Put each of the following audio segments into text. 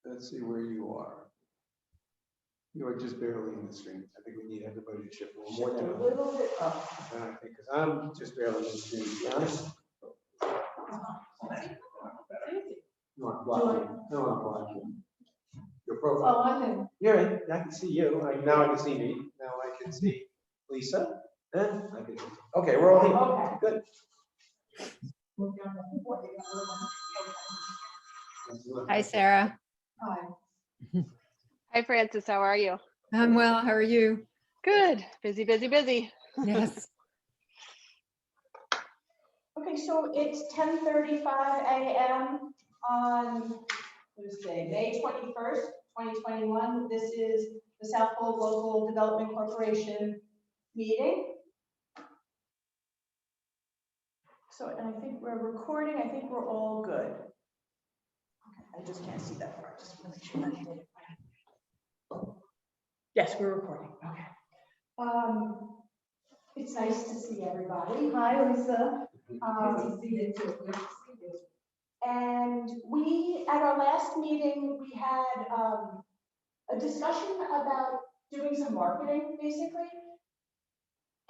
Let's see where you are. You are just barely in the stream. I think we need everybody to shift a little more A down. little bit up. And I think, because I'm just barely in the stream, to be honest. You want block? No, I'm blocking. Your Oh, profile. I'm in. You're in. I can see you. Now I can see me. Now I can see Lisa. And I can. Okay, we're all here. Okay. Good. Hi, Sarah. Hi. Hi, Francis. How are you? I'm well. How are you? Good. Busy, busy, busy. Yes. Okay, so it's 10:35 a.m. on Tuesday, May 21st, 2021. This is the Southold Local Development Corporation meeting. So, and I think we're recording. I think we're all good. Okay, I just can't see that part. Just want to make sure that I did it right. Yes, we're recording. Okay. It's nice to see everybody. Hi, Lisa. Good to see you too. Good to see you. And we, at our last meeting, we had a discussion about doing some marketing, basically.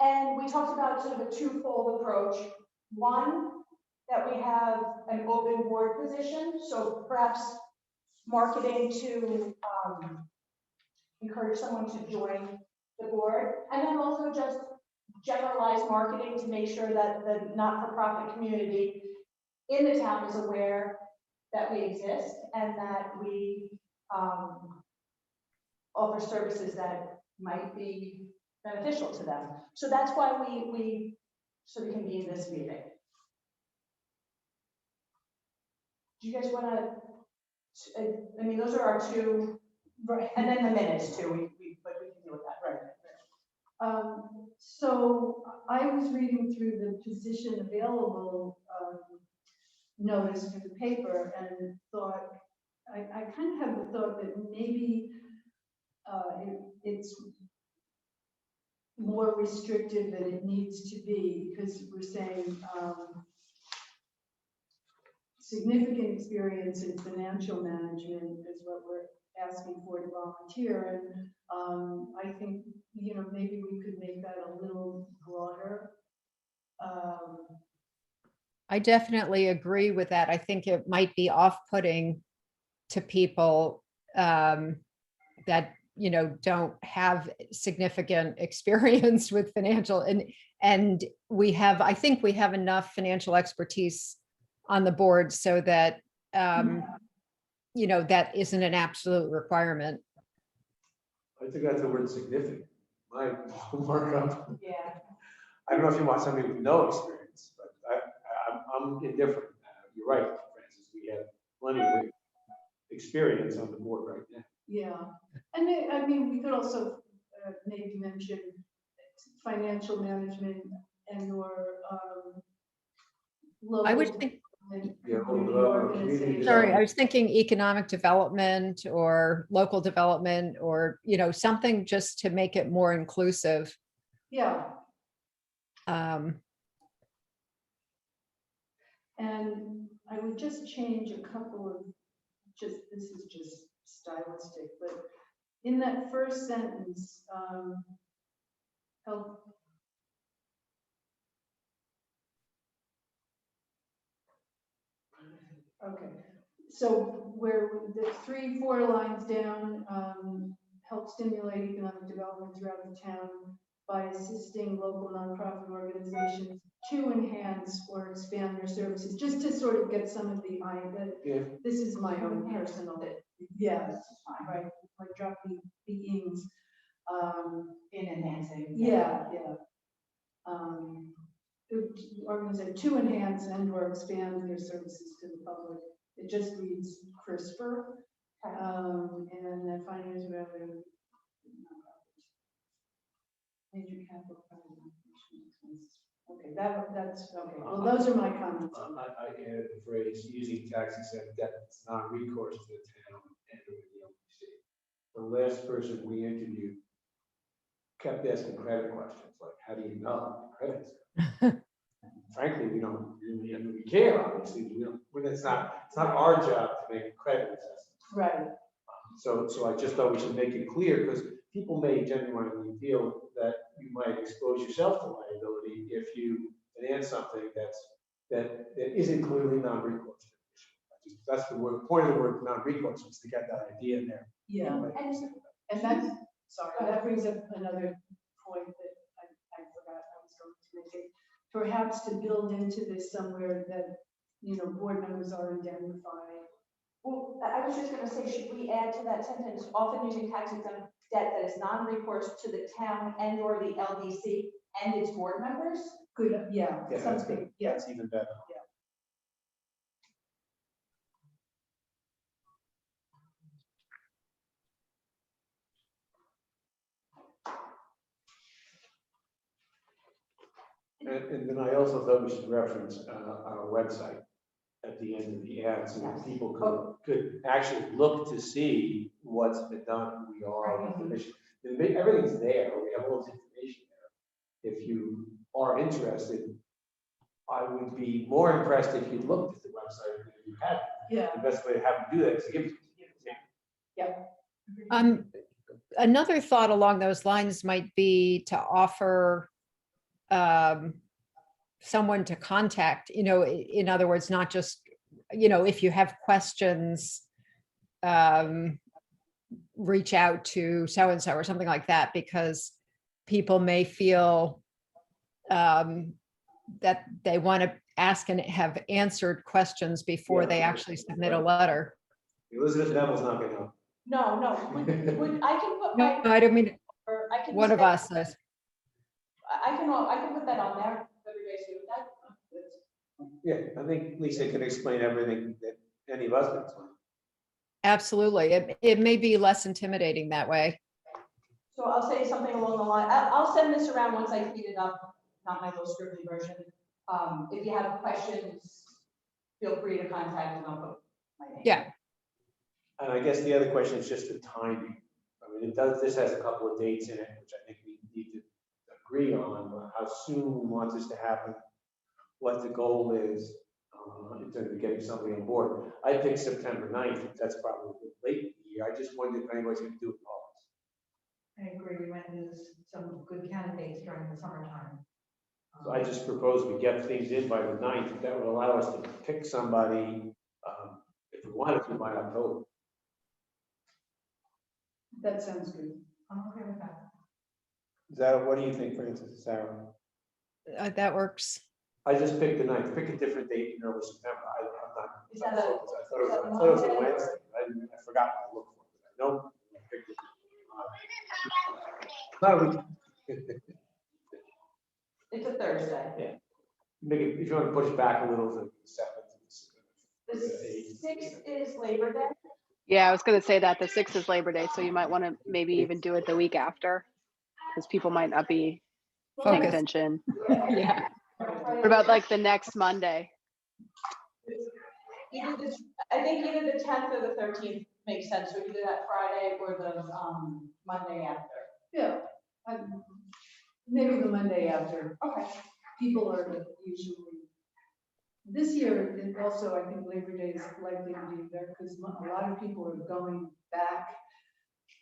And we talked about sort of a twofold approach. One, that we have an open board position, so perhaps marketing to encourage someone to join the board, and then also just generalized marketing to make sure that the not-for-profit community in the town is aware that we exist and that we offer services that might be beneficial to them. So that's why we sort of convened this meeting. Do you guys want to? I mean, those are our two, and then the minutes too. But we can deal with that, right? So I was reading through the position available notice for the paper and thought, I kind of have the thought that maybe it's more restrictive than it needs to be, because we're saying significant experience in financial management is what we're asking for to volunteer. And I think, you know, maybe we could make that a little broader. I definitely agree with that. I think it might be off-putting to people that, you know, don't have significant experience with financial, and we have, I think we have enough financial expertise on the board so that, you know, that isn't an absolute requirement. I think that's the word significant. My markup. Yeah. I don't know if you want somebody with no experience, but I'm indifferent. You're right, Francis. We have plenty of experience on the board right now. Yeah, and I mean, we could also maybe mention financial management and or local. I would think, Yeah, community community sorry, I was thinking economic development or local development, or, you know, something just to make it more inclusive. Yeah, Um, and I would just change a couple of, this is just stylistic, but in that first sentence, help. Okay, so where the 3-4 lines down, help stimulate economic development throughout the town by assisting local nonprofit organizations to enhance or expand their services, just to sort of get some of the Yeah. this is my own personal, yeah, right, like drop the ings. In enhancing. Yeah. Organization to enhance and or expand their services to the public. It just reads crisper. And the finance revenue, major capital expenses. Okay, that's okay. Well, those are my comments. I added the phrase using tax-exempt debt that's not recourse to the town and the LDC. The last person we interviewed kept asking credit questions, like, how do you know the credit's good? Frankly, we don't we care, obviously, it's not our job to make a credit assessment. Right. So I just thought we should make it clear, because people may genuinely feel that you might expose yourself to liability if you finance something that isn't clearly non-recourse. That's the point of the word non-recourse, is to get that idea in there. Yeah, and that's, sorry, that brings up another point that I forgot I was going to make it. Perhaps to build into this somewhere that, board members are indemnified. Well, I was just gonna say, should we add to that sentence, often using tax exempt debt that is non-recourse to the town and or the LDC and its board members? Good, yeah. Yeah, that's something, good. Yeah. That's even better. And then I also thought we should reference our website at the end of the ad, so that people could actually look to see what's been done, who we are, what the mission. Everything's there, we have all this information there. If you are interested, I would be more impressed if you looked at the website than if you hadn't. Yeah. The best way to have them do that is to give it to you. Another thought along those lines might be to offer someone to contact, in other words, not just, if you have questions, reach out to so-and-so or something like that, because people may feel that they want to ask and have answered questions before they actually submit a letter. Elizabeth Neville's not gonna help. No, would, I can put No, my, I don't mean, or I can. one of say- us is. I can put that on there, everybody's good with that. Yeah, I think Lisa can explain everything that any of us can explain. Absolutely. It may be less intimidating that way. So I'll say something along the line, I'll send this around once I clean it up, not my little scribbly version. If you have questions, feel free to contact and I'll put my name. Yeah. And I guess the other question is just the timing. I mean, this has a couple of dates in it, which I think we need to agree on, how soon we want this to happen, what the goal is, in terms of getting somebody on board. I picked September 9th, that's probably late in the year. I just wondered if anybody's gonna do it in August. I agree, we might lose some good candidates during the summertime. So I just propose we get things in by the 9th. That would allow us to pick somebody, if we wanted to, by October. That sounds good. I'm okay with that. Is that, what do you think, Francis, Sarah? That works. I just picked the 9th. Pick a different date in early September. I'm not. Is that a- I thought it was a Wednesday. I forgot what I looked for. No, I picked it. Not a week. It's a Thursday. Make it, if you want to push it back a little to the 7th. The 6th is Labor Day. Yeah, I was gonna say that the 6th is Labor Day, so you might want to maybe even do it the week after, because people might not be paying Focus. attention. Yeah. What about like the next Monday? I think either the 10th or the 13th makes sense, so either that Friday or the Monday after. Yeah. Maybe the Monday after. Okay. People are usually, this year, and also I think Labor Day is likely to be there because a lot of people are going back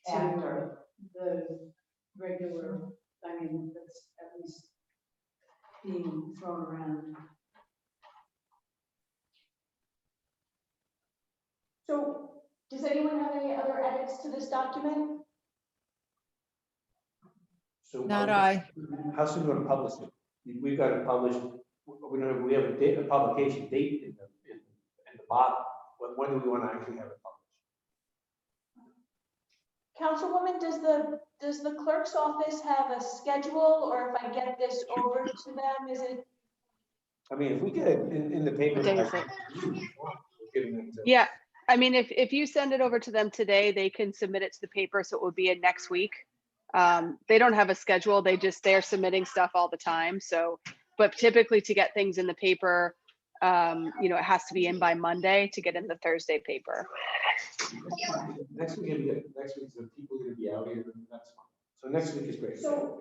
to After. the regular, I mean, that's at least being thrown around. So does anyone have any other edits to this document? So Not I. How soon do you want to publish it? We've got to publish, we have a date, a publication date in the bottom. When do we want to actually have it published? Councilwoman, does the clerk's office have a schedule, or if I get this over to them, is it? I mean, if we get it in the paper. What day is like, it? we're getting it to- Yeah, I mean, if you send it over to them today, they can submit it to the paper, so it would be in next week. They don't have a schedule, they're submitting stuff all the time, so, but typically to get things in the paper, it has to be in by Monday to get in the Thursday paper. Next week, next week, the people are going to be out here, that's fine. So next week is great. So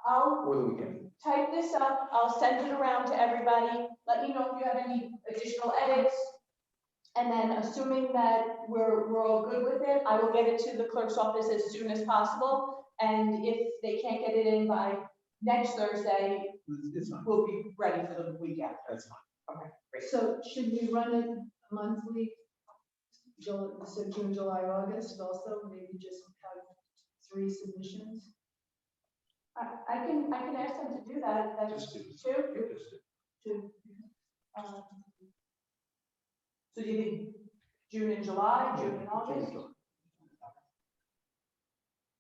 I'll or the weekend. type this up, I'll send it around to everybody, let me know if you have any additional edits. And then assuming that we're all good with it, I will get it to the clerk's office as soon as possible. And if they can't get it in by next Thursday, It's fine, we'll be ready for the weekend. that's fine. Okay, great. So should we run it monthly? So June, July, August also, maybe just have 3 submissions? I can ask them to do that, that's Just do. two. Just do. Two. So do you think June and July, June and August?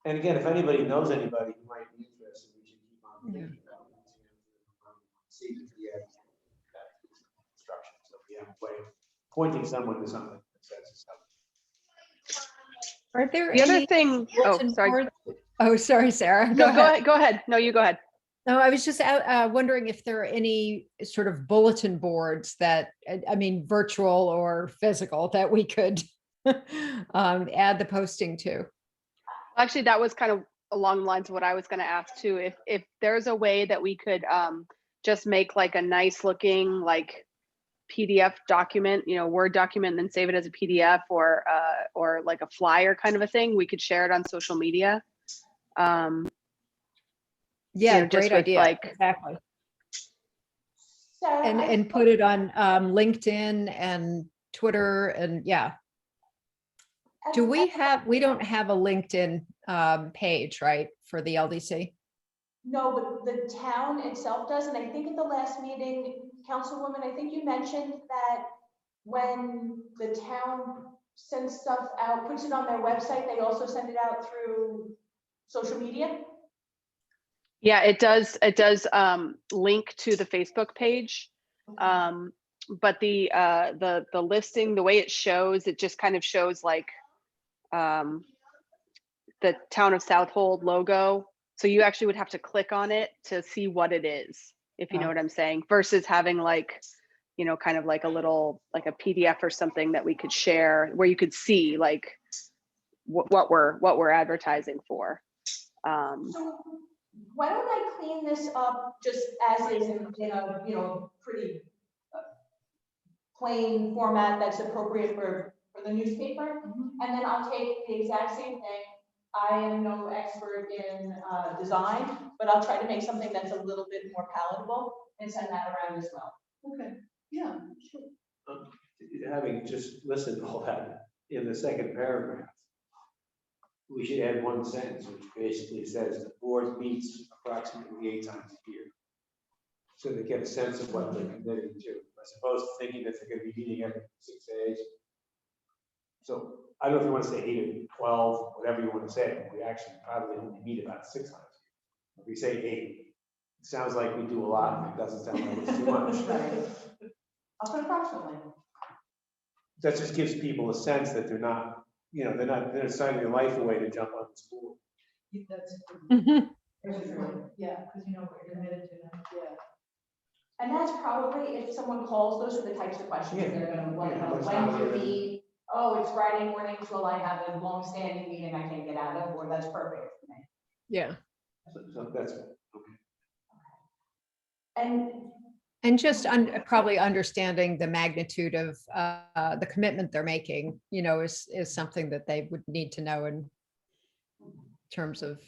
And again, if anybody knows anybody who might be interested, we should keep on Yeah. thinking about it. See if we have that instruction, so we have a way of pointing someone to something that says it's something. Are there The other any thing, oh, bulletin sorry. boards? Oh, sorry, Sarah. No, go ahead. No, you go ahead. No, I was just wondering if there are any sort of bulletin boards that, I mean, virtual or physical, that we could add the posting to. Actually, that was kind of along the lines of what I was going to ask too. If there's a way that we could just make like a nice looking like PDF document, Word document, and then save it as a PDF or like a flyer kind of a thing, we could share it on social media. Yeah, just great with, idea. like- Exactly. Sarah, And put it on LinkedIn and Twitter and yeah. Do we don't have a LinkedIn page, right, for the LDC? No, but the town itself does, and I think at the last meeting, Councilwoman, I think you mentioned that when the town sends stuff out, puts it on their website, they also send it out through social media? Yeah, it does link to the Facebook page. But the listing, the way it shows, it just kind of shows like the town of Southold logo. So you actually would have to click on it to see what it is, if you know what I'm saying, versus having like, kind of like a little, like a PDF or something that we could share where you could see like what we're advertising for. So why don't I clean this up just as is in a, pretty plain format that's appropriate for the newspaper? And then I'll take the exact same thing. I am no expert in design, but I'll try to make something that's a little bit more palatable and send that around as well. Okay, yeah, sure. Having just listened to all that, in the second paragraph, we should add one sentence, which basically says the board meets approximately 8 times a year. So they get a sense of what they're committing to, as opposed to thinking that they're going to be meeting every 6 days. So I don't know if you want to say 8 or 12, whatever you want to say. We actually probably only meet about 6 times. If we say 8, it sounds like we do a lot, and it doesn't sound like it's too much. I'll put approximately. That just gives people a sense that they're not signing their life away to jump on this board. That's, Yeah, because you know what you're committed to. yeah. And that's probably, if someone calls, those are the types of questions Yeah. they're gonna want to know. That's When not do you really- meet? Oh, it's Friday mornings, well, I have a long-standing meeting I can't get out of, or that's perfect for me. Yeah. So that's okay. And just probably understanding the magnitude of the commitment they're making, is something that they would need to know in terms of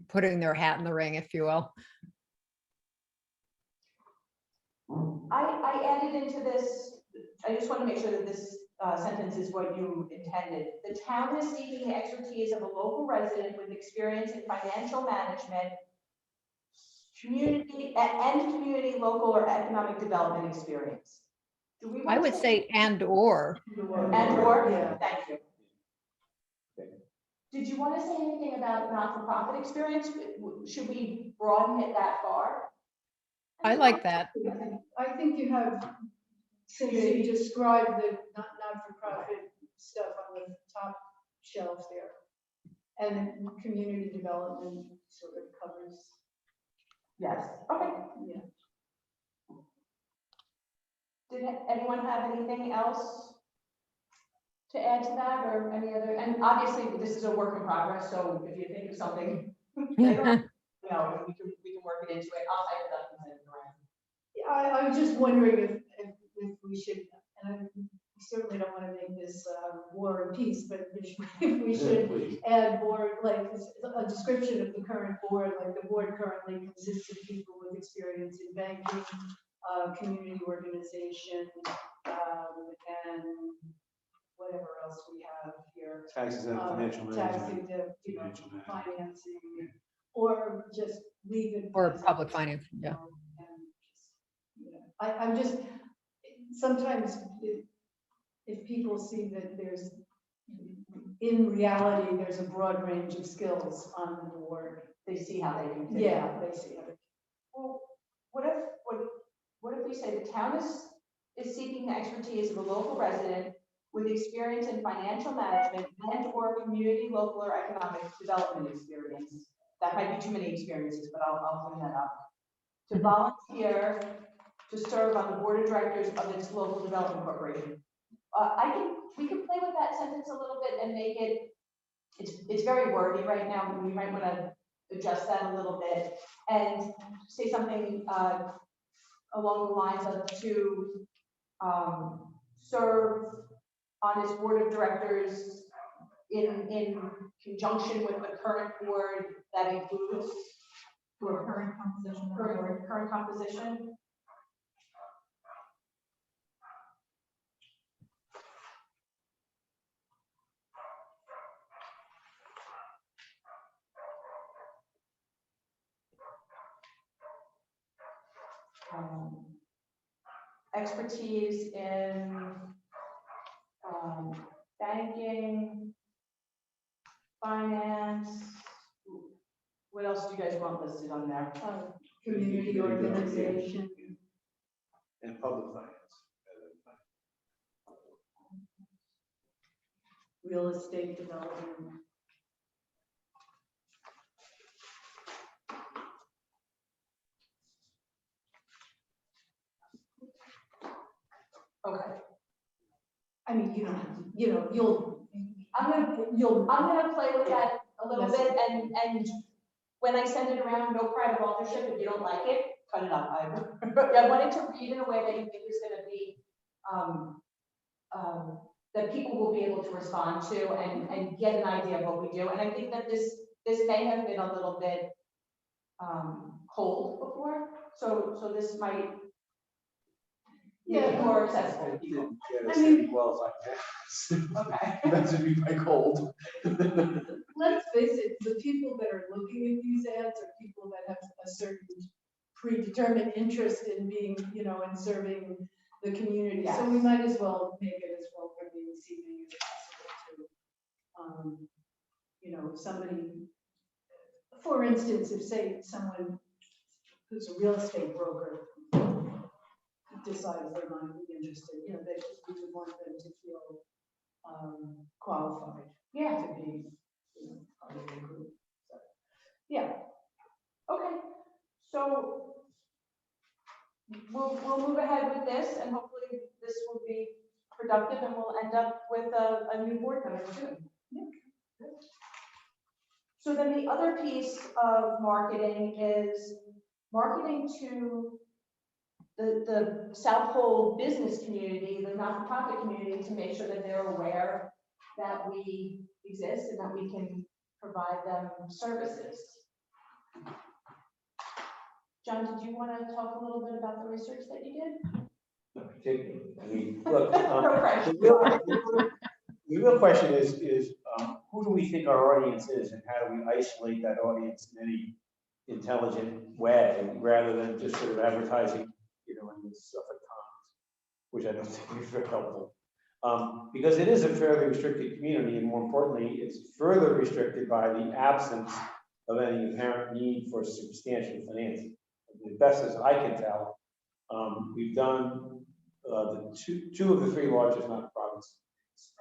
putting their hat in the ring, if you will. I added into this, I just want to make sure that this sentence is what you intended. The town is seeking the expertise of a local resident with experience in financial management, community local or economic development experience. Do we? I would say and/or. And/or, Yeah. thank you. Did you want to say anything about not-for-profit experience? Should we broaden it that far? I like that. I think you have, since you described the not-for-profit stuff on the top shelf there, and community development sort of covers, Yes, okay. yeah. Did anyone have anything else to add to that, or any other? And obviously, this is a work in progress, so if you think of something No, we can work it into it. I'll type it up and send it around. I was just wondering if we should, and I certainly don't want to make this war and peace, but if we should Please. add board, like a description of the current board, like the board currently consists of people with experience in banking, community organization, and whatever else we have here. Taxes and financial Taxing, management. financing, Yeah. or just leave it. Or as public is, finance, yeah. and just, I'm just, sometimes if people see that there's, in reality, there's a broad range of skills on the board. They see how they can fit. Yeah, they see it. Well, what if we say the town is seeking the expertise of a local resident with experience in financial management and or community, local, or economic development experience? That might be too many experiences, but I'll clean that up. To volunteer to serve on the board of directors of its local development corporation. We can play with that sentence a little bit and make it, it's very wordy right now, but we might want to adjust that a little bit and say something along the lines of to serve on its board of directors in conjunction with the current board that includes Or current composition of the board. current composition. Expertise in banking, finance. What else do you guys want listed on there? Community organization. And public finance. Real estate development. Okay. I mean, you don't have to, you'll. I'm gonna play with that a little bit, and when I send it around, no private authorship. If you don't like it, cut it up. I wanted to read in a way that you think is gonna be, that people will be able to respond to and get an idea of what we do. And I think that this may have been a little bit cold before, so this might make it more accessible to people. I mean, well, like Okay. that should be my cold. Let's face it, the people that are looking at these ads are people that have a certain predetermined interest in being, and serving the community. So we might as well make it as welcoming this evening as possible to, if somebody, for instance, if say someone who's a real estate broker decides they might be interested, that we would want them to feel qualified. Yeah. To be, part of the group. So, yeah. Okay. So we'll move ahead with this, and hopefully this will be productive, and we'll end up with a new board member soon. Yeah. So then the other piece of marketing is marketing to the Southold business community, the not-for-profit community, to make sure that they're aware that we exist and that we can provide them services. John, did you want to talk a little bit about the research that you did? No, particularly. I mean, look, No pressure. the real question is who do we think our audience is, and how do we isolate that audience in any intelligent way, rather than just sort of advertising, in the Suffolk Times, which I don't think is very helpful. Because it is a fairly restricted community, and more importantly, it's further restricted by the absence of any apparent need for substantial financing. The best as I can tell, we've done the two of the three largest nonprofits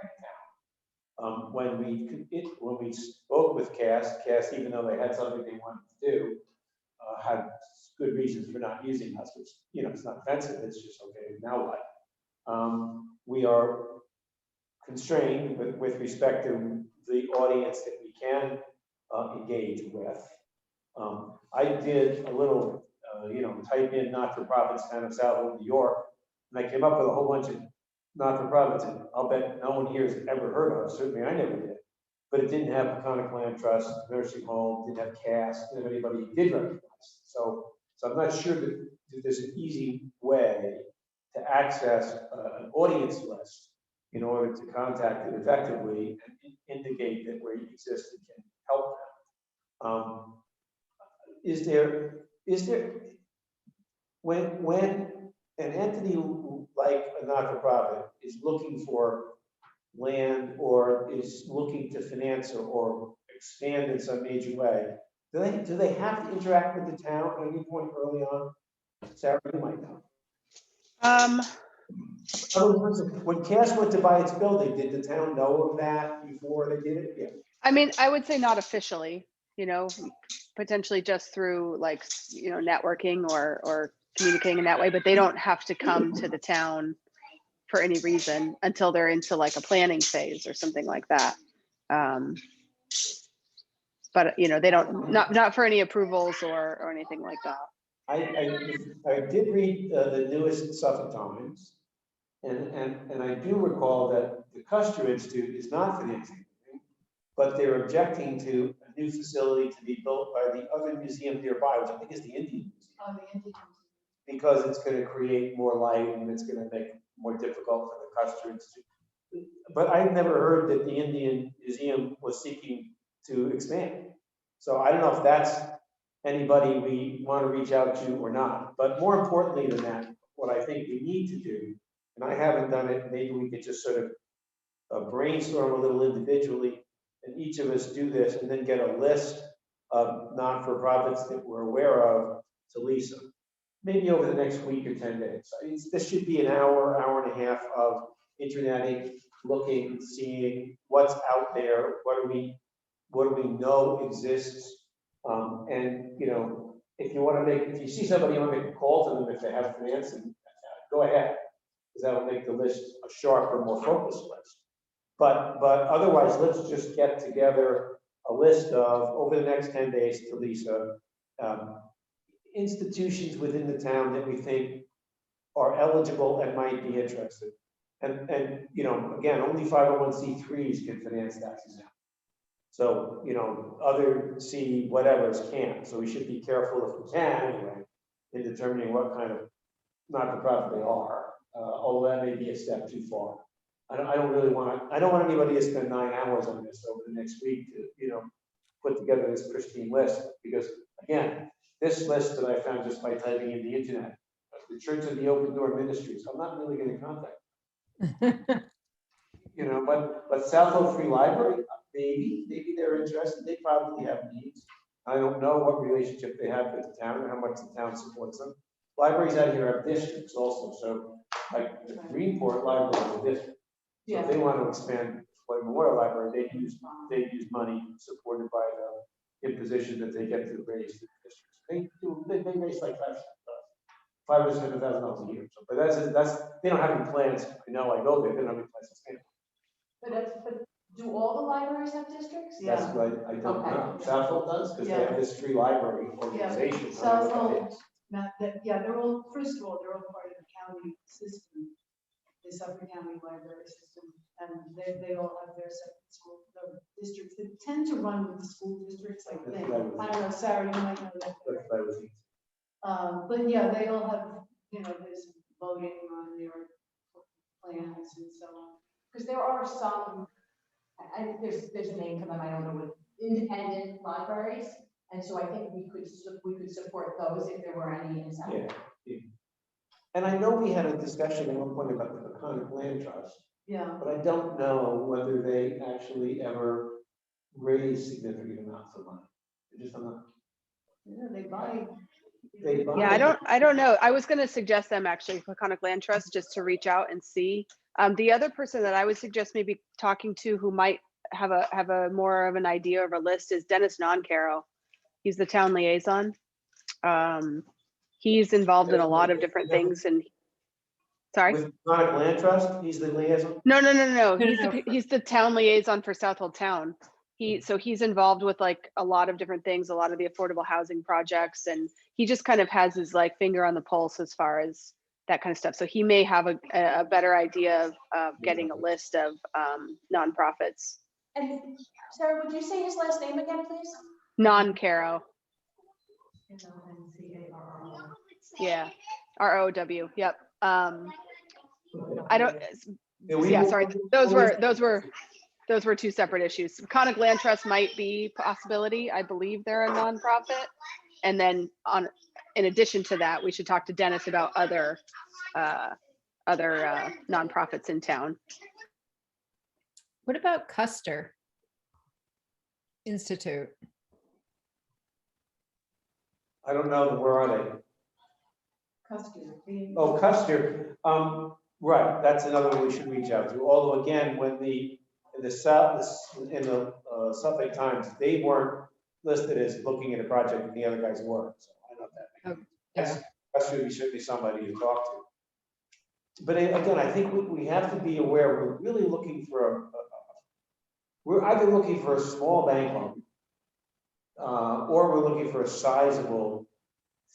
right now. When we spoke with CAST, even though they had something they wanted to do, had good reasons for not using us, which, it's not offensive, it's just, okay, now what? We are constrained with respect to the audience that we can engage with. I did a little, type in not-for-profits town of Southold, New York, and I came up with a whole bunch of not-for-profits, and I'll bet no one here has ever heard of, certainly I never did. But it didn't have Peconic Land Trust, nursing home, didn't have CAS, didn't have anybody who did recognize. So I'm not sure that there's an easy way to access an audience list in order to contact it effectively and indicate that where you exist and can help them. Is there, when an entity like a not-for-profit is looking for land or is looking to finance or expand in some major way, do they have to interact with the town at any point early on? Sarah, you might know. When CAS went to buy its building, did the town know of that before they did it? Yeah. I mean, I would say not officially, potentially just through like, networking or communicating in that way, but they don't have to come to the town for any reason until they're into like a planning phase or something like that. But they don't, not for any approvals or anything like that. I did read the newest Suffolk Times, and I do recall that the Custer Institute is not financing anything, but they're objecting to a new facility to be built by the other museum nearby, which I think is the Indian Museum. Oh, the Indian. Because it's going to create more light and it's going to make it more difficult for the Custer Institute. But I've never heard that the Indian Museum was seeking to expand. So I don't know if that's anybody we want to reach out to or not. But more importantly than that, what I think we need to do, and I haven't done it, maybe we could just sort of brainstorm a little individually, and each of us do this and then get a list of not-for-profits that we're aware of to Lisa. Maybe over the next week or 10 days. This should be an hour, hour and a half of interneting, looking, seeing what's out there, what do we know exists, and if you see somebody, you want to make a call to them if they have financing, go ahead, because that will make the list a sharper, more focused list. But otherwise, let's just get together a list of over the next 10 days to Lisa. Institutions within the town that we think are eligible and might be interested. And again, only 501c3s can finance taxes now. So, other C whatevers can't. So we should be careful if we can anyway, in determining what kind of not-for-profit they are. Although that may be a step too far. I don't want anybody to spend 9 hours on this over the next week to, put together this pristine list, because again, this list that I found just by typing in the internet, the Church of the Open Door Ministries, I'm not really going to contact them. But Southold Free Library, maybe they're interested. They probably have needs. I don't know what relationship they have with the town and how much the town supports them. Libraries out here have districts also, so like the Greenport Library is a district. So if they want to expand Floyd Memorial Library, they use money supported by the imposition that they get to raise the districts. They raise like $500,000 or $7,000 a year. So, but that's they don't have any plans. I know I go there. They don't have any plans to expand. But do all the libraries have districts? Yeah. That's what I don't Okay. know. Southold does because they have this free library organization. Yeah. Southold, they're all, first of all, they're all part of the county system, the Suffolk County Library System, and they all have their separate school districts that tend to run with the school districts, I think. I don't know, Sarah, you might know that. But yeah, they all have, there's voting on their plans and so on. Because there are some, there's a name for them, I don't know what, independent libraries. And so I think we could support those if there were any in Southold. Yeah. And I know we had a discussion at one point about the Peconic Land Trust. Yeah. But I don't know whether they actually ever raise significant amounts of money. They buy. Yeah, I don't know. I was going to suggest them actually, Peconic Land Trust, just to reach out and see. The other person that I would suggest maybe talking to who might have a more of an idea of a list is Dennis Noncaro. He's the town liaison. He's involved in a lot of different things. And sorry, with Peconic Land Trust, he's the liaison. No. He's the town liaison for Southold Town. He's involved with like a lot of different things, a lot of the affordable housing projects, and he just kind of has his like finger on the pulse as far as that kind of stuff. So he may have a better idea of getting a list of nonprofits. And Sarah, would you say his last name again, please? Non-Caro. NONCARRO. Yeah. ROW. Yep. I don't, Yeah, sorry. Those were two separate issues. Conic Land Trust might be a possibility. I believe they're a nonprofit. And then in addition to that, we should talk to Dennis about other nonprofits in town. What about Custer Institute? I don't know, where are they? Custer. Oh, Custer, right, that's another one we should reach out to, although again, when in the Suffolk Times, they weren't listed as looking at a project and the other guys were, so I don't know if that makes sense. Custer would be certainly somebody to talk to. But again, I think we have to be aware, we're really looking for we're either looking for a small bank loan, or we're looking for a sizable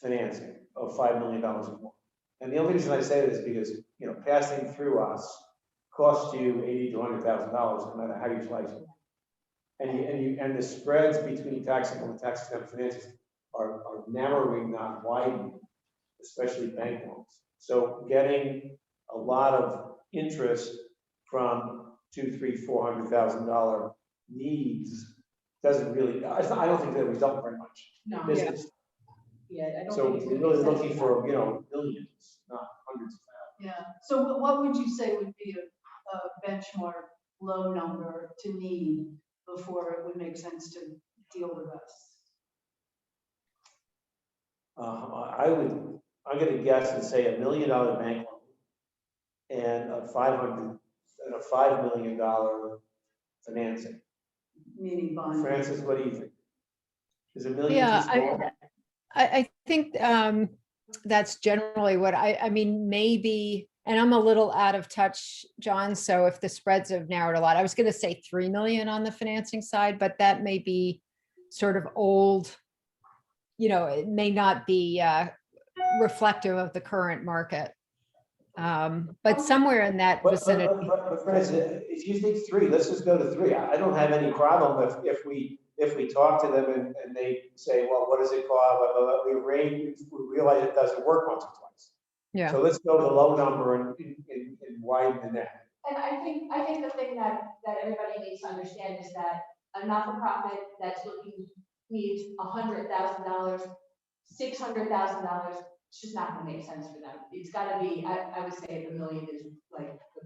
financing of $5 million or more. And the only reason I say this is because, you know, passing through us costs you $80,000 to $100,000, no matter how you slice it. And the spreads between taxable and tax-exempt finances are narrowing, not widening, especially bank loans. So getting a lot of interest from $200,000, $300,000, $400,000 needs doesn't really, I don't think that we don't very much. No. Business. Yeah, I don't So think it's we're gonna really make looking sense. for, you know, millions, not hundreds of thousands. Yeah, so what would you say would be a benchmark low number to need before it would make sense to deal with us? I'm gonna guess and say $1 million bank loan and a $5 million financing. Meaning bond. Francis, what do you think? Is $1 million Yeah, too small? I think that's generally what I mean, maybe, and I'm a little out of touch, John, so if the spreads have narrowed a lot, I was going to say 3 million on the financing side, but that may be sort of old, you know, it may not be reflective of the current market. But somewhere in that vicinity. But Francis, if you think 3, let's just go to 3. I don't have any problem if we talk to them and they say, well, what does it cost? Blah, blah, blah. We realize it doesn't work once or twice. Yeah. So let's go to the low number and widen the net. And I think the thing that everybody needs to understand is that a not-for-profit that's looking needs $100,000, $600,000, it's just not gonna make sense for them. It's gotta be, I would say $1 million is like the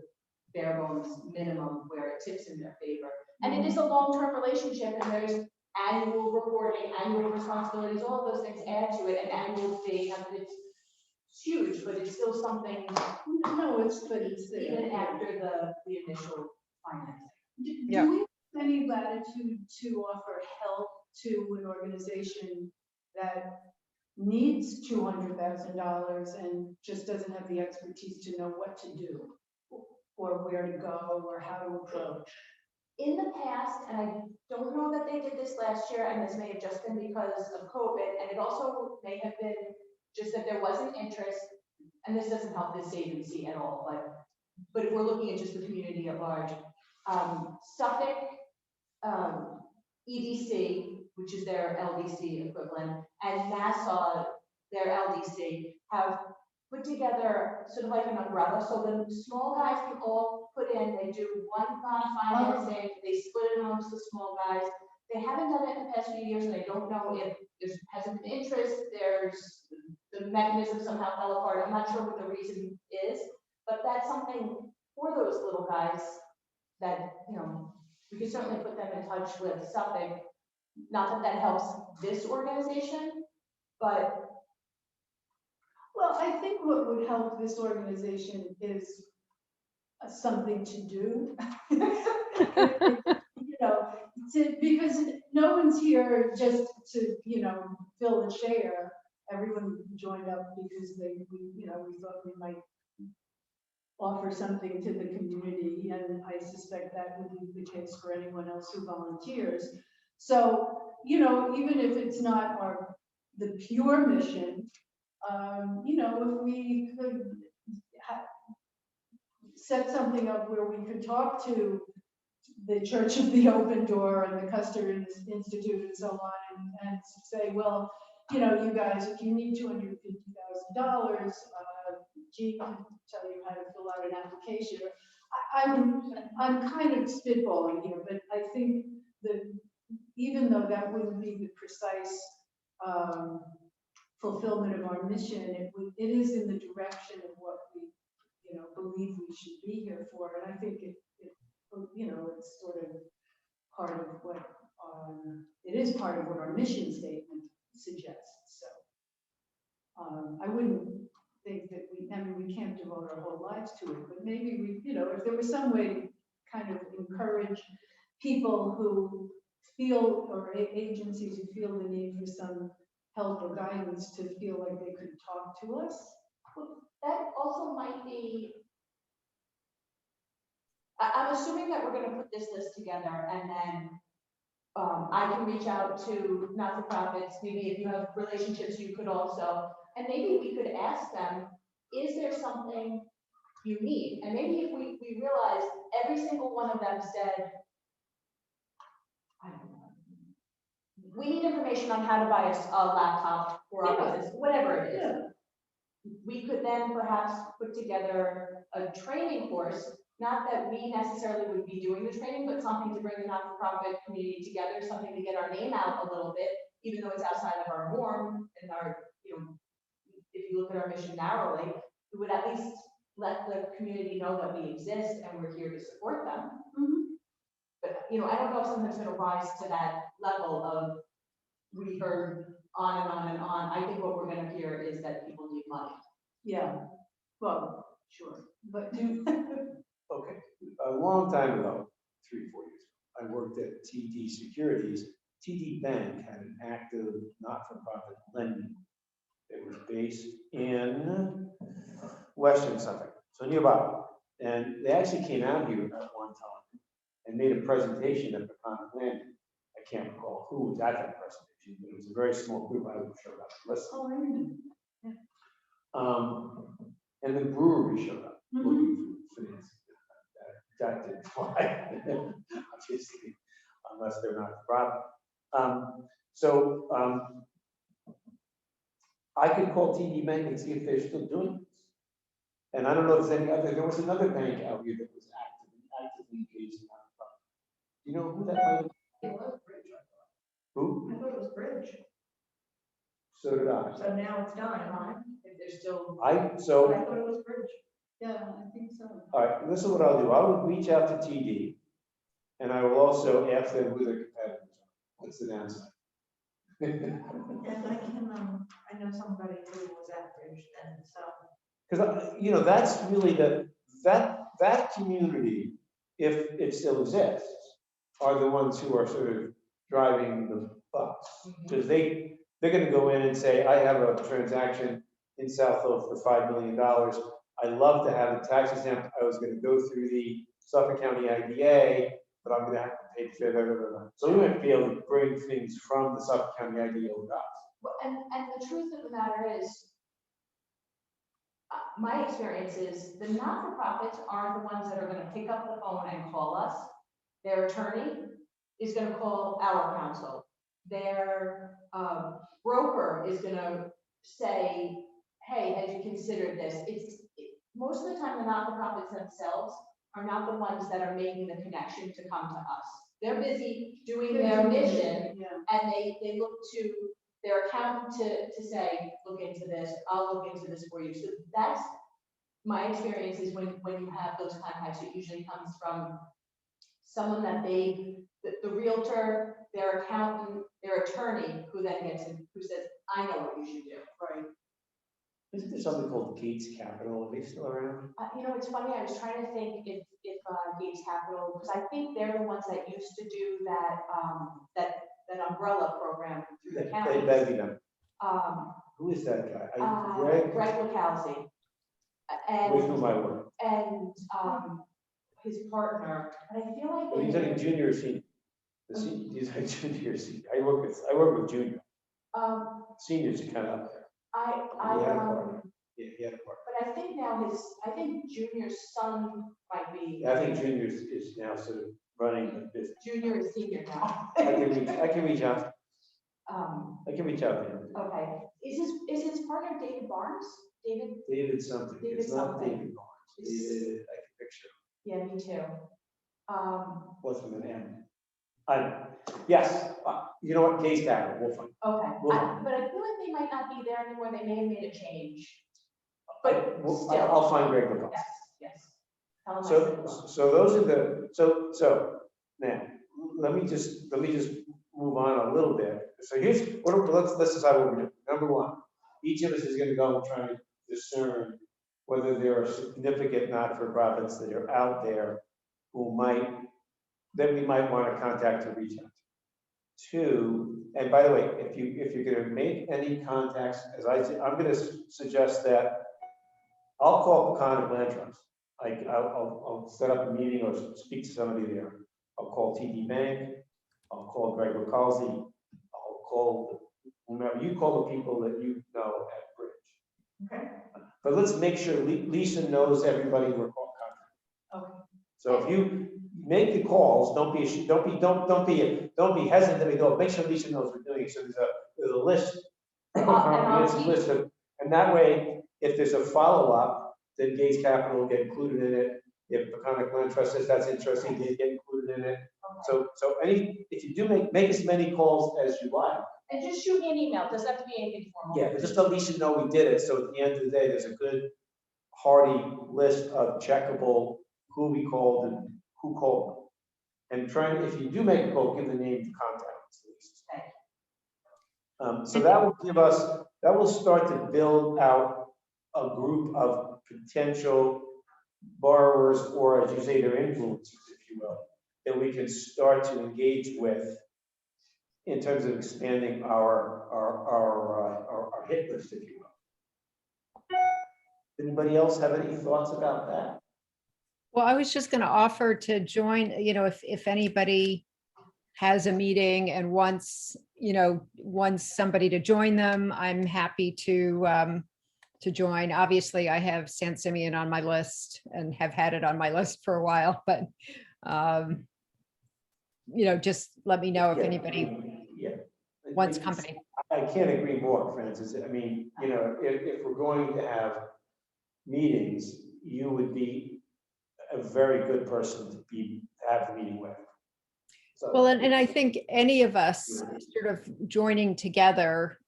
bare bones minimum where it tips in their favor. And it is a long-term relationship, and there's annual reporting, annual responsibilities, all of those things add to it, an annual fee. I mean, it's huge, but it's still something. No, it's there. Even after the initial financing. Yeah. Do we have any latitude to offer help to an organization that needs $200,000 and just doesn't have the expertise to know what to do or where to go or how to approach? In the past, and I don't know that they did this last year, and this may have just been because of COVID, and it also may have been just that there wasn't interest, and this doesn't help this agency at all, but if we're looking at just the community at large, Suffolk, EDC, which is their LDC equivalent, and Nassau, their LDC, have put together sort of like an umbrella, so the small guys can all put in, they do one bond financing, they split it amongst the small guys. They haven't done it in the past few years, and I don't know if there hasn't been interest, there's the mechanism somehow fell apart. I'm not sure what the reason is, but that's something for those little guys that, you know, we could certainly put them in touch with Suffolk. Not that that helps this organization, but. Well, I think what would help this organization is something to do. You know, because no one's here just to, you know, fill a chair. Everyone joined up because we thought we might offer something to the community, and I suspect that would be the case for anyone else who volunteers. So, you know, even if it's not the pure mission, you know, if we could set something up where we could talk to the Church of the Open Door and the Custer Institute and so on, and say, well, you know, you guys, if you need $250,000, Jean can tell you how to fill out an application. I'm kind of spitballing here, but I think that even though that wouldn't be the precise fulfillment of our mission, it is in the direction of what we, you know, believe we should be here for. And I think you know, it's sort of part of what, it is part of what our mission statement suggests. So I wouldn't think that I mean, we can't devote our whole lives to it, but maybe we, you know, if there was some way to kind of encourage people who feel, or agencies who feel the need for some help or guidance to feel like they could talk to us. Well, that also might be, I'm assuming that we're gonna put this list together and then I can reach out to not-for-profits, maybe if you have relationships, you could also, and maybe we could ask them, is there something you need? And maybe if we realize every single one of them said, I don't know, we need information on how to buy a laptop for our business, whatever it is. Yeah. We could then perhaps put together a training course, not that we necessarily would be doing the training, but something to bring the not-for-profit community together, something to get our name out a little bit, even though it's outside of our norm and our, you know, if you look at our mission narrowly, we would at least let the community know that we exist and we're here to support them. Mm-hmm. But, you know, I don't know if something's gonna rise to that level of, we heard on and on and on. I think what we're gonna hear is that people need money. Yeah, well, sure, but Okay, a long time ago, 3 or 4 years ago, I worked at TD Securities. TD Bank had an active not-for-profit lending. It was based in Western Suffolk, so nearby. And they actually came out here at one time and made a presentation at the Peconic Landing. I can't recall who was at that presentation, but it was a very small group. I would show up to listen. oh, I remember. And the brewery showed up Mhm. looking for finance. That didn't fly, obviously, unless they're not a problem. I could call TD Bank and see if they're still doing this. And I don't know if there's any other, there was another bank out here that was actively engaged in that. You know who that might be? It was Bridge, I thought. Who? I thought it was Bridge. So did I. So now it's done, huh? If they're still. I I thought it was Bridge. Yeah, I think so. All right, this is what I'll do. I will reach out to TD, and I will also ask them who their competitors are. What's the downside? And I can, I know somebody who was at Bridge then, so. Because, you know, that's really that community, if it still exists, are the ones who are sort of driving the bus. Because they're going to go in and say, I have a transaction in Southold for $5 million. I'd love to have it tax exempt. I was going to go through the Suffolk County IDA, but I'm going to have to pay for that. So we might be able to bring things from the Suffolk County IDA to us. Well, and the truth of the matter is, my experience is the not-for-profits aren't the ones that are gonna pick up the phone and call us. Their attorney is gonna call our counsel. Their broker is gonna say, hey, had you considered this? Most of the time, the not-for-profits themselves are not the ones that are making the connection to come to us. They're busy doing their mission, Yeah. and they look to their accountant to say, look into this, I'll look into this for you. So that's my experience is when you have those contacts, it usually comes from someone that the realtor, their accountant, their attorney, who then who says, I know what you should do. Right. Isn't there something called Gates Capital? Are they still around? You know, it's funny, I was trying to think if Gates Capital, because I think they're the ones that used to do that umbrella program through the county. That'd be them. Um, Who is that guy? Greg Lacalzi. with and, whom I work. and, his partner, but I feel like Well, they. he's like a junior or senior. He's like junior or senior. I work with junior. Seniors are kind of up there. He had a partner. Yeah, he had a partner. But I think now I think Junior's son might be. Yeah, I think junior is now sort of running the business. Junior is senior now. I can reach out. Um, I can reach out to him. okay, is his partner David Barnes? David something. David It's not something. David Barnes. David, I can picture. Yeah, me too. What's with an M? Yes, you know what, Case Capital, we'll find. Okay, Well- but I feel like they might not be there anymore, they may have made a change. But Well, still. I'll find Greg McCall. Yes, yes. Tell him I said hello. So those are the, so now, let me just move on a little bit. So let's decide what we're doing. Number one, each of us is gonna go and try to discern whether there are significant not-for-profits that are out there that we might want to contact or reach out to. Two, and by the way, if you're gonna make any contacts, I'm gonna suggest that I'll call Peconic Land Trust. I'll set up a meeting or speak to somebody there. I'll call TD Bank. I'll call Greg McCalsey. I'll call whomever. You call the people that you know at Bridge. Okay. But let's make sure Lisa knows everybody we're calling. Okay. So if you make the calls, don't be hesitant to do it. Make sure Lisa knows we're doing it. So there's a list, comprehensive list of, and that way, if there's a follow-up, then Gates Capital will get included in it. If Peconic Land Trust says that's interesting, they get included in it. So if you do make as many calls as you like. And just shoot me an email, doesn't have to be anything formal. Yeah, but just let Lisa know we did it. So at the end of the day, there's a good hearty list of checkable who we called and who called them. And if you do make a call, give the name to contact. So that will start to build out a group of potential borrowers, or as you say, their influencers, if you will, that we can start to engage with in terms of expanding our hit list, if you will. Anybody else have any thoughts about that? Well, I was just going to offer to join, if anybody has a meeting and wants somebody to join them, I'm happy to join. Obviously, I have San Simeon on my list and have had it on my list for a while, but just let me know if anybody wants company. I can't agree more, Francis. I mean, if we're going to have meetings, you would be a very good person to have the meeting with. So, Well, and I think any of us sort of joining together,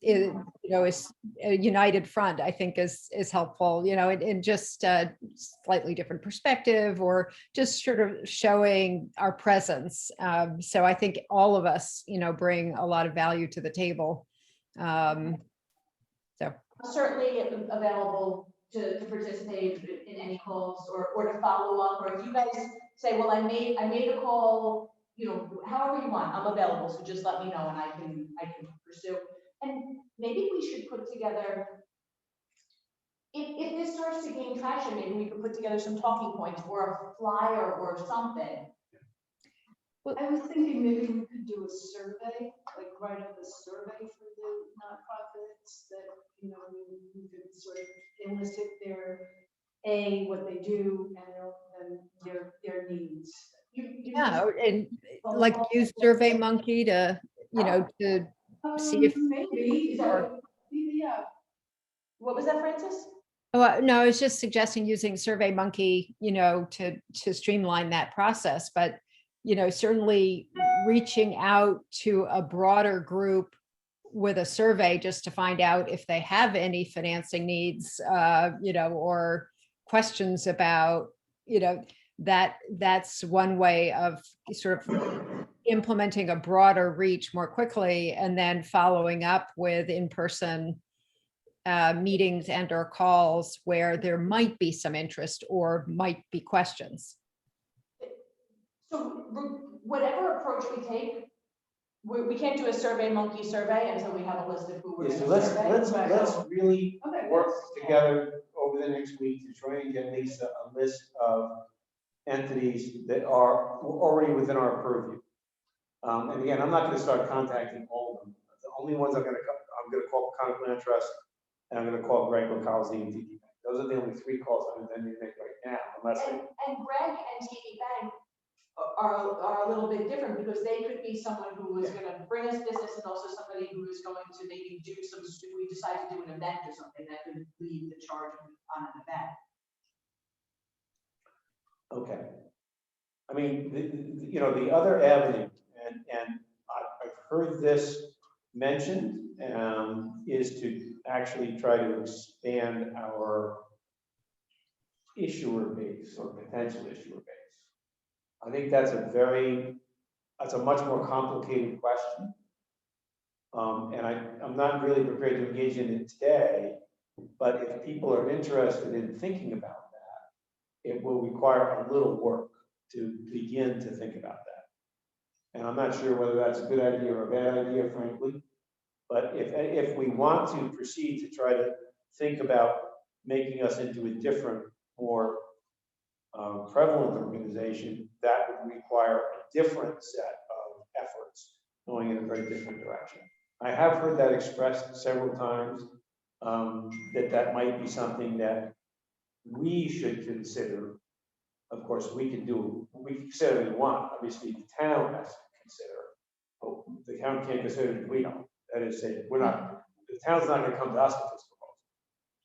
is a united front, I think is helpful, in just a slightly different perspective, or just sort of showing our presence. So I think all of us, bring a lot of value to the table. Certainly available to participate in any calls or to follow up, or if you guys say, well, I made a call, however you want, I'm available, so just let me know and I can pursue. And maybe we should put together, if this starts to gain traction, maybe we could put together some talking points or a flyer or something. I was thinking maybe we could do a survey, like write up a survey for the nonprofits that, we could sort of elicit what they do and their needs. Yeah, and like use SurveyMonkey to, to see if. Maybe, yeah. What was that, Francis? Oh, no, I was just suggesting using SurveyMonkey, to streamline that process, but, certainly reaching out to a broader group with a survey just to find out if they have any financing needs, or questions about, that's one way of sort of implementing a broader reach more quickly, and then following up with in-person meetings and or calls where there might be some interest or might be questions. So whatever approach we take, we can't do a SurveyMonkey survey until we have a list of who we're Yeah, going so to survey. let's really work together the next week to try and get Lisa a list of entities that are already within our purview. And again, I'm not gonna start contacting all of them. The only ones I'm gonna call Concord Land Trust, and I'm gonna call Greg Localzi and TD Bank. Those are the only 3 calls I'm intending to make right now, unless they. And Greg and TD Bank are a little bit different because they could be someone who is gonna bring us business and also somebody who is going to maybe do some, we decide to do an event or something that could lead the charge on an event. Okay. I mean, you know, the other avenue, and I've heard this mentioned, is to actually try to expand our issuer base or potential issuer base. I think that's a much more complicated question. And I'm not really prepared to engage in it today, but if people are interested in thinking about that, it will require a little work to begin to think about that. And I'm not sure whether that's a good idea or a bad idea, frankly. But if we want to proceed to try to think about making us into a different, more prevalent organization, that would require a different set of efforts going in a very different direction. I have heard that expressed several times, that might be something that we should consider. Of course, we can consider it we want. Obviously, the town has to consider, but the town can't consider it if we don't. That is, say, the town's not gonna come to us with this proposal.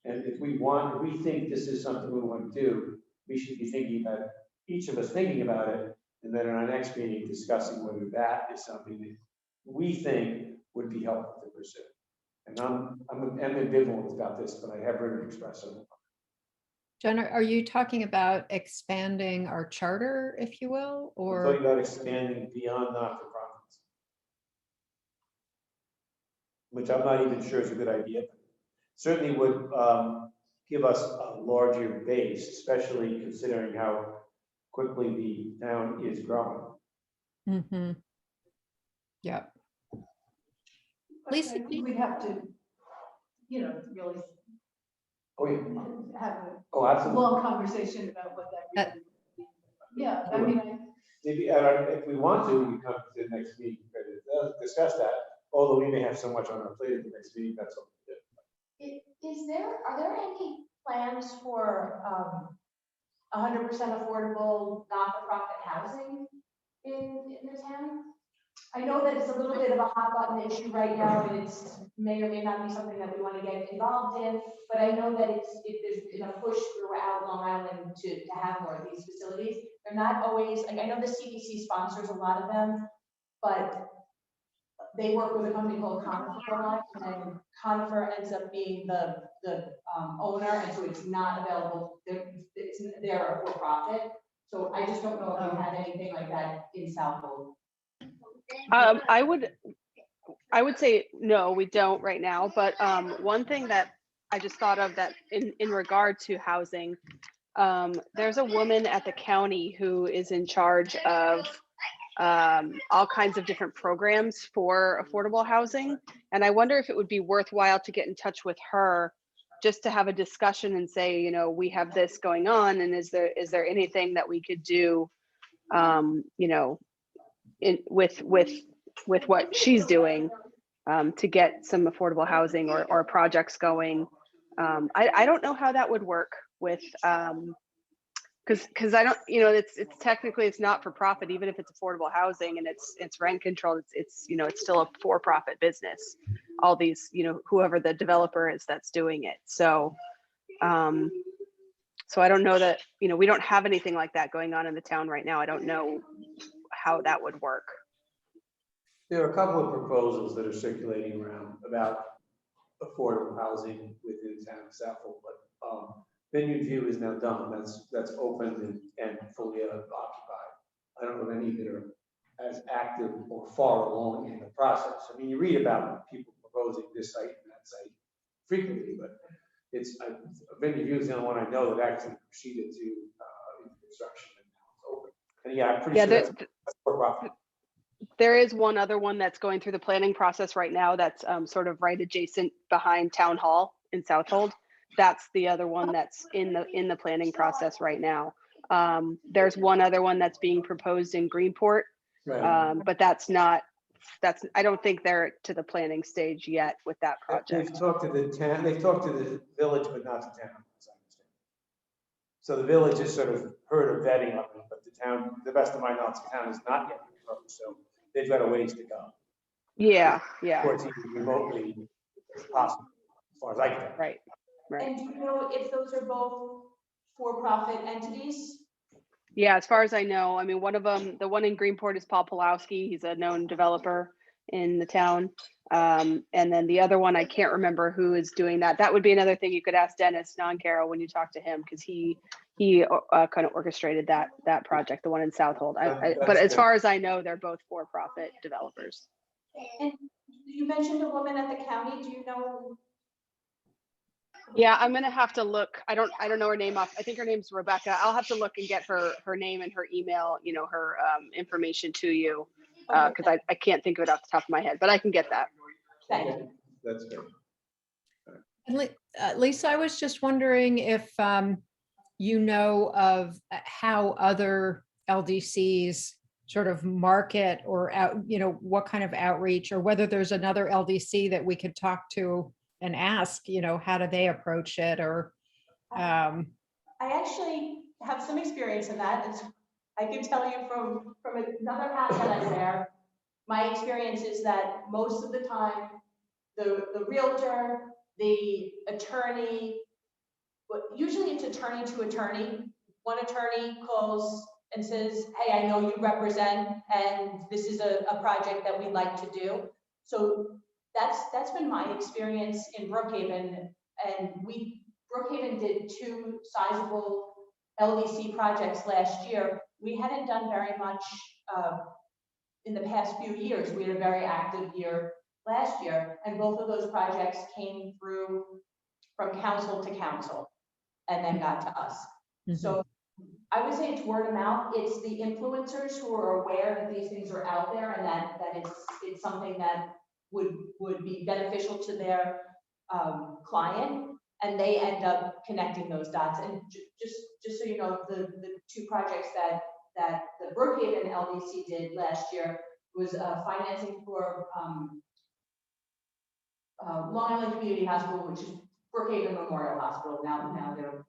And if we think this is something we want to do, we should be thinking about it, each of us thinking about it, and then in our next meeting discussing whether that is something that we think would be helpful to pursue. And I'm ambivalent about this, but I have heard it expressed several times. Jen, are you talking about expanding our charter, if you will, We're or? talking about expanding beyond not-for-profits, which I'm not even sure is a good idea. Certainly would give us a larger base, especially considering how quickly the town is growing. Mm-hmm. Yep. Lisa, I think we'd have to, really Oh, yeah. have Oh, a absolutely. long conversation about what that really would be. Yeah, I mean, Maybe if we want to, we come to the next meeting, discuss that. Although we may have so much on our plate at the next meeting, that's all. Are there any plans for 100% affordable, not-for-profit housing in the town? I know that it's a little bit of a hot button issue right now, and it's may or may not be something that we want to get involved in, but I know that there's been a push throughout Long Island to have more of these facilities. They're not always, like, I know the CDC sponsors a lot of them, but they work with a company called Conifer a lot, and Conifer ends up being the owner, and so it's not available. They're a for-profit. So I just don't know if you have anything like that in Southold. I would say no, we don't right now. But one thing that I just thought of that in regard to housing, there's a woman at the county who is in charge of all kinds of different programs for affordable housing. And I wonder if it would be worthwhile to get in touch with her just to have a discussion and say, we have this going on, and is there anything that we could do, with what she's doing to get some affordable housing or projects going. I don't know how that would work with, because I don't, it's technically it's not for profit, even if it's affordable housing and it's rent controlled, it's still a for-profit business. All these, whoever the developer is that's doing it. So I don't know that, we don't have anything like that going on in the town right now. I don't know how that would work. There are a couple of proposals that are circulating around about affordable housing within the town of Southold, but Vineyard View is now done. That's open and fully occupied. I don't know of any that are as active or far along in the process. I mean, you read about people proposing this site and that site frequently, but Vineyard View is the only one I know that actually proceeded to construction and now it's open. And yeah, I'm pretty sure that's for profit. There is one other one that's going through the planning process right now that's sort of right adjacent behind Town Hall in Southold. that's the other one that's in the planning process right now. There's one other one that's being proposed in Greenport, Right. but I don't think they're to the planning stage yet with that project. They've talked to the town, they've talked to the village, but not the town, as I understand. So the village has sort of heard of vetting of it, but the town, to the best of my knowledge, the town has not yet proposed, so they've got a ways to go. Yeah, Or it's even remotely possible, as far as I can tell. right. And do you know if those are both for-profit entities? Yeah, as far as I know, I mean, one of them, the one in Greenport is Paul Pulowski. He's a known developer in the town. And then the other one, I can't remember who is doing that. That would be another thing you could ask Dennis Noncaro when you talk to him, because he kind of orchestrated that project, the one in Southold. But as far as I know, they're both for-profit developers. And you mentioned a woman at the county, do you know? Yeah, I'm gonna have to look. I don't know her name off. I think her name's Rebecca. I'll have to look and get her name and her email, her information to you, because I can't think of it off the top of my head, but I can get that. Thank you. That's great. And Lisa, I was just wondering if you know of how other LDCs sort of market or what kind of outreach, or whether there's another LDC that we could talk to and ask, how do they approach it, or I actually have some experience in that. I can tell you from another hat that I wear, my experience is that most of the time, the realtor, the attorney, but usually it's attorney to attorney. One attorney calls and says, hey, I know you represent, and this is a project that we'd like to do. So that's been my experience in Brookhaven. And Brookhaven did 2 sizable LDC projects last year. We hadn't done very much in the past few years. We had a very active year last year, and both of those projects came through from council to council and then got to us. So I would say it's word of mouth. It's the influencers who are aware that these things are out there and that it's something that would be beneficial to their client, and they end up connecting those dots. And just so you know, the 2 projects that the Brookhaven LDC did last year was financing for Long Island Community Hospital, which is Brookhaven Memorial Hospital. Now their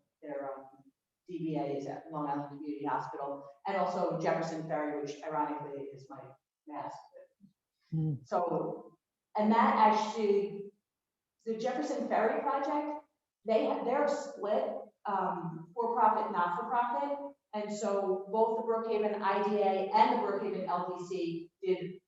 DBA is at Long Island Community Hospital, and also Jefferson Ferry, which ironically is my mask. So, and that actually, the Jefferson Ferry project, they're split, for-profit, not-for-profit. And so both the Brookhaven IDA and the Brookhaven LDC did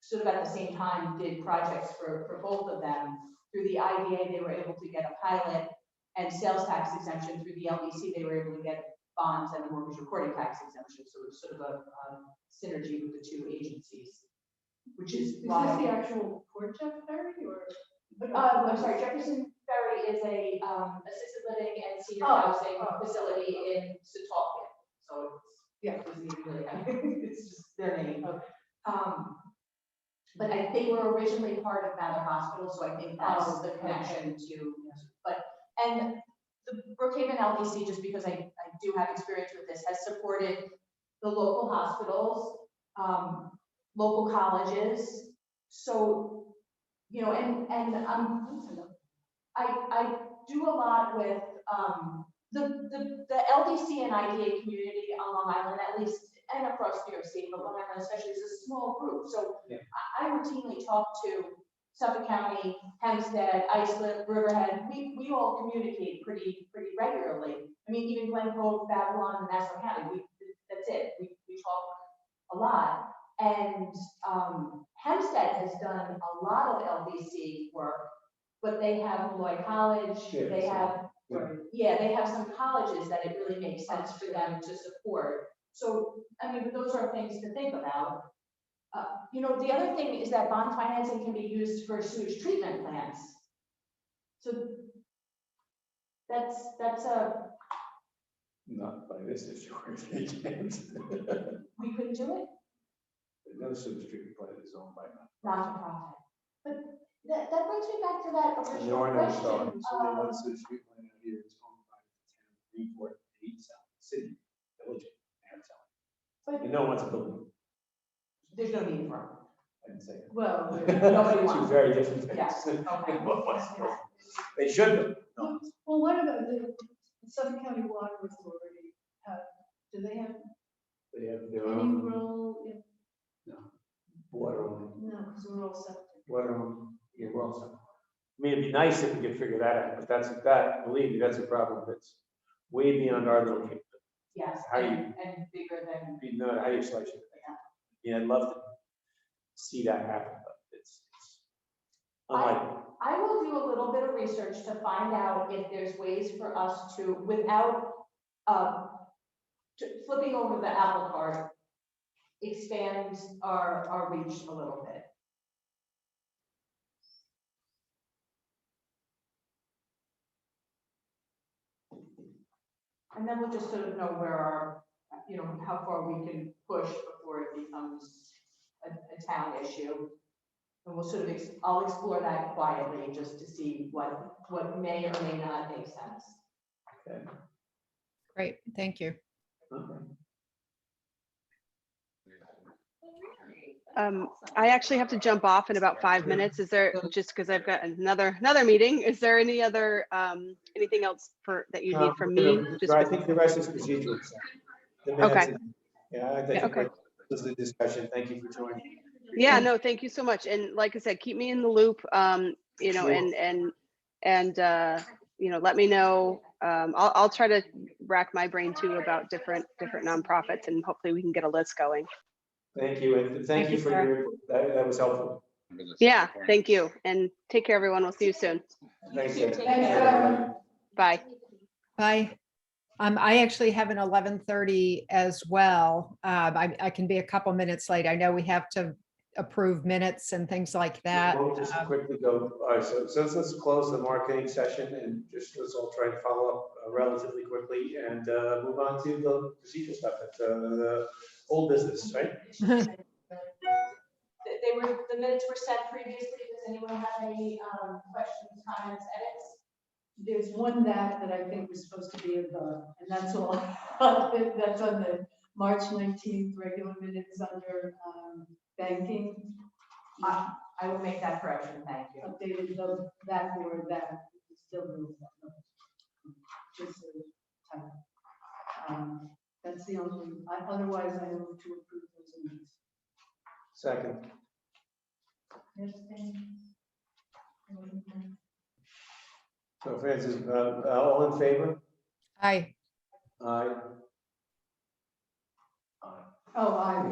sort of at the same time, did projects for both of them. Through the IDA, they were able to get a pilot and sales tax exemption. Through the LDC, they were able to get bonds and a mortgage recording tax exemption. So it was sort of a synergy with the 2 agencies, which is why. Is this the actual Port Jeff Ferry, or? I'm sorry, Jefferson Ferry is a assisted living and senior housing facility in Southold. So it doesn't even really have, it's just their name. But they were originally part of Mather Hospital, so I think that's the connection to, and the Brookhaven LDC, just because I do have experience with this, has supported the local hospitals, local colleges. So, and I do a lot with the LDC and IDA community on Long Island, at least, and across New York State, but Long Island especially is a small group. So yeah. I routinely talk to Suffolk County, Hempstead, Islip, Riverhead. We all communicate pretty regularly. I mean, even Glen Cove, Babylon, and Nassau County, that's it. We talk a lot. And Hempstead has done a lot of LDC work, but they have Malloy College, they have some colleges that it really makes sense for them to support. So, I mean, those are things to think about. The other thing is that bond financing can be used for sewage treatment plants. So that's a. Not by this issue, we can't. We couldn't do it? No sewage treatment plant is owned by not-for-profit. But that brings me back to that original there are no question. stars, so they want sewage treatment. no one wants a building. There's no need for I didn't say that. Well, Nobody Two wants. very different things. Yes, okay. They should, no. well, what about the Suffolk County Water Authority? Do they have They have their any own role in, water only. no, because we're all septic. Water only, yeah, we're also. I mean, it'd be nice if we could figure that out, but that, believe me, that's a problem that's way beyond our little capability. Yes, How you- and bigger than, You know, how you slice it. Yeah, I'd love to see that happen, but it's unlikely. I will do a little bit of research to find out if there's ways for us to, without, flipping over the apple cart, expand our reach a little bit. And then we'll just sort of know where our, how far we can push before it becomes a town issue. And we'll sort of, I'll explore that quietly just to see what may or may not make sense. Okay. Great, thank you. Okay. I actually have to jump off in about 5 minutes. Is there, just because I've got another meeting, is there any other, anything else that you need from me? I think the rest is procedural. Okay. Yeah, I think Okay. this is the discussion. Thank you for joining. Yeah, no, thank you so much. And like I said, keep me in the loop, you know, Sure. and you know, let me know. I'll try to rack my brain too about different nonprofits, and hopefully we can get a list going. Thank you, and thank you for your, that was helpful. Yeah, thank you. And take care, everyone. We'll see you soon. Thanks, Thank Ed. you. Everybody. Bye. Bye. I actually have an 11:30 as well. I can be a couple minutes late. I know we have to approve minutes and things like that. We'll just quickly go, all right, so let's close the marketing session and just let's all try to follow up relatively quickly and move on to the procedural stuff. It's the old business, right? The minutes were sent previously. Does anyone have any questions, comments, edits? There's one that I think was supposed to be and that's all. That's on the March 19th regular minutes under banking. I will make that correction. Thank you. Updated that board that still moves. Just a typo. That's the only, otherwise I move to approve those minutes. Second. So Francis, all in favor? Hi. Aye. Oh, I.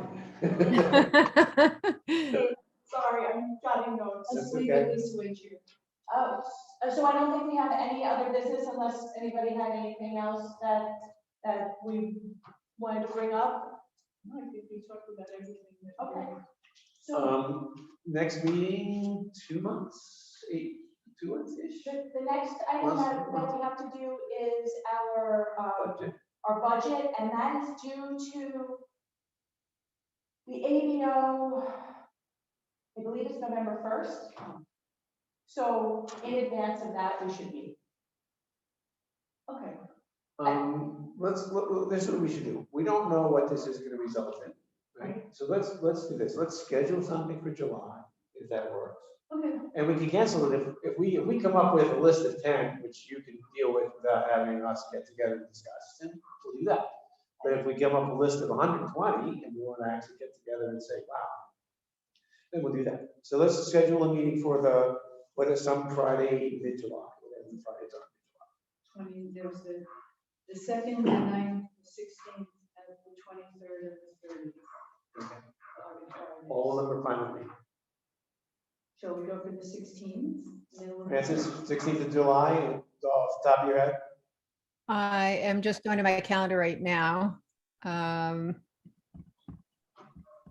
Sorry, I'm jotting notes. Let's That's leave okay. it this way, Chair. So I don't think we have any other business unless anybody had anything else that we wanted to bring up. No, I think we talked about everything. Okay. So Next meeting, 2 months, 2 months-ish? the next item that we have to do is Budget. our budget, and that is due to the ABO, I believe it's November 1st. So in advance of that, we should meet. Okay. This is what we should do. We don't know what this is gonna result in, right? So let's do this. Let's schedule something for July, if that works. Okay. And we can cancel it if we come up with a list of 10, which you can deal with without having us get together and discuss, then we'll do that. But if we come up with a list of 120 and we want to actually get together and say, wow, then we'll do that. So let's schedule a meeting for some Friday, mid-July, whatever the Fridays are. 20, there was the 2nd, the 9th, the 16th, and the 23rd and the 30th. Okay. All of them are fine with me. Shall we go for the 16th? Francis, 16th of July, off the top of your head? I am just going to my calendar right now.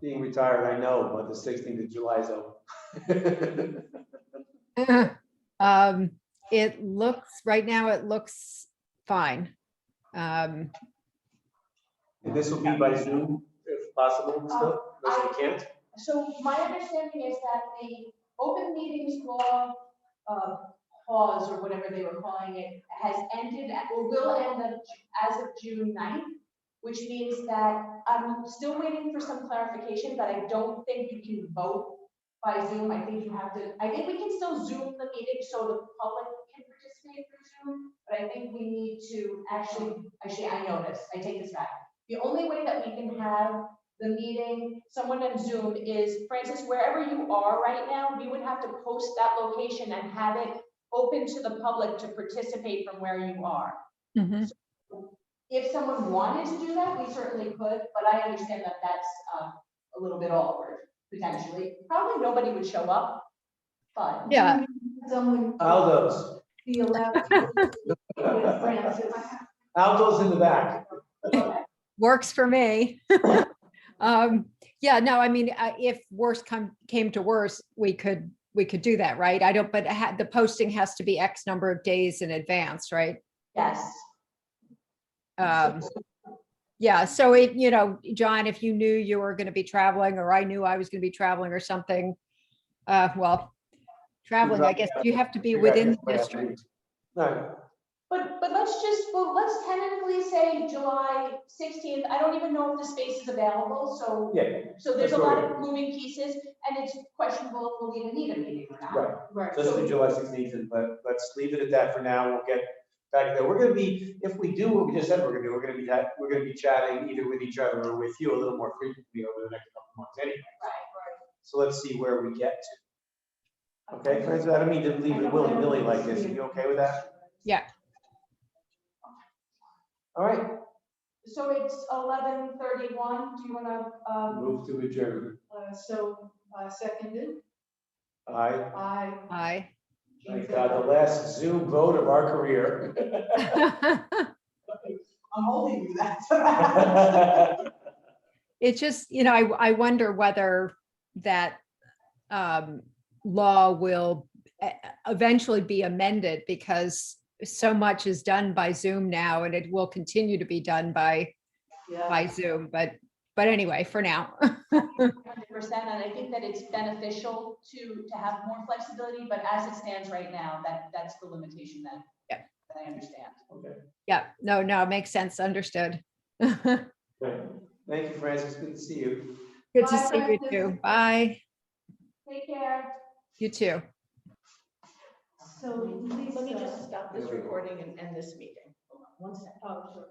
Being retired, I know, but the 16th of July is open. It looks, right now it looks fine. And this will be by Zoom, if possible, still, unless we can't. So my understanding is that the open meetings law pause, or whatever they were calling it, has ended or will end as of June 9th. which means that I'm still waiting for some clarification, but I don't think you can vote by Zoom. I think you have to, I think we can still Zoom the meeting so the public can participate through Zoom, but I think we need to actually, I know this, I take this back. The only way that we can have the meeting, someone on Zoom is, Francis, wherever you are right now, we would have to post that location and have it open to the public to participate from where you are. Mhm. If someone wanted to do that, we certainly could, but I understand that that's a little bit awkward, potentially. Probably nobody would show up, but. Yeah. Someone Aldo's, be allowed to with Francis. Aldo's in the back. Works for me. Yeah, no, I mean, if worse came to worse, we could do that, right? I don't, but the posting has to be X number of days in advance, right? Yes. Yeah, so if, you know, John, if you knew you were going to be traveling, or I knew I was going to be traveling or something, well, traveling, I guess you have to be within the district. No, But let's tentatively say July 16th. I don't even know if the space is available, so. yeah, So there's a that's lot right. of moving pieces, and it's questionable if we'll even need a meeting or not. right. Right. Let's do July 16th, but let's leave it at that for now. We'll get back there. We're gonna be, if we do what we just said we're gonna do, we're gonna be chatting either with each other or with you a little more frequently over the next couple months anyway. So let's see where we get to. Okay, Francis, I don't mean to leave it willy-nilly like this. Are you okay with that? Yeah. All right, So it's 11:31. Do you want to, move to adjourn. Seconded. Aye. Aye. Thank God, the last Zoom vote of our career. I'm holding you that. It's just, you know, I wonder whether that law will eventually be amended, because so much is done by Zoom now, and it will continue to be done by Zoom. But anyway, for now. 100%, and I think that it's beneficial to have more flexibility, but as it stands right now, that's the limitation that, Yeah. that I understand. Okay, Yeah, no, makes sense. Understood. Good great. Thank you, Francis. Good to see you. to Bye, see you Francis. too. Bye. Take care. You too. So Let me Lisa. just stop this recording and end this meeting. Hold on one second. Oh, sure.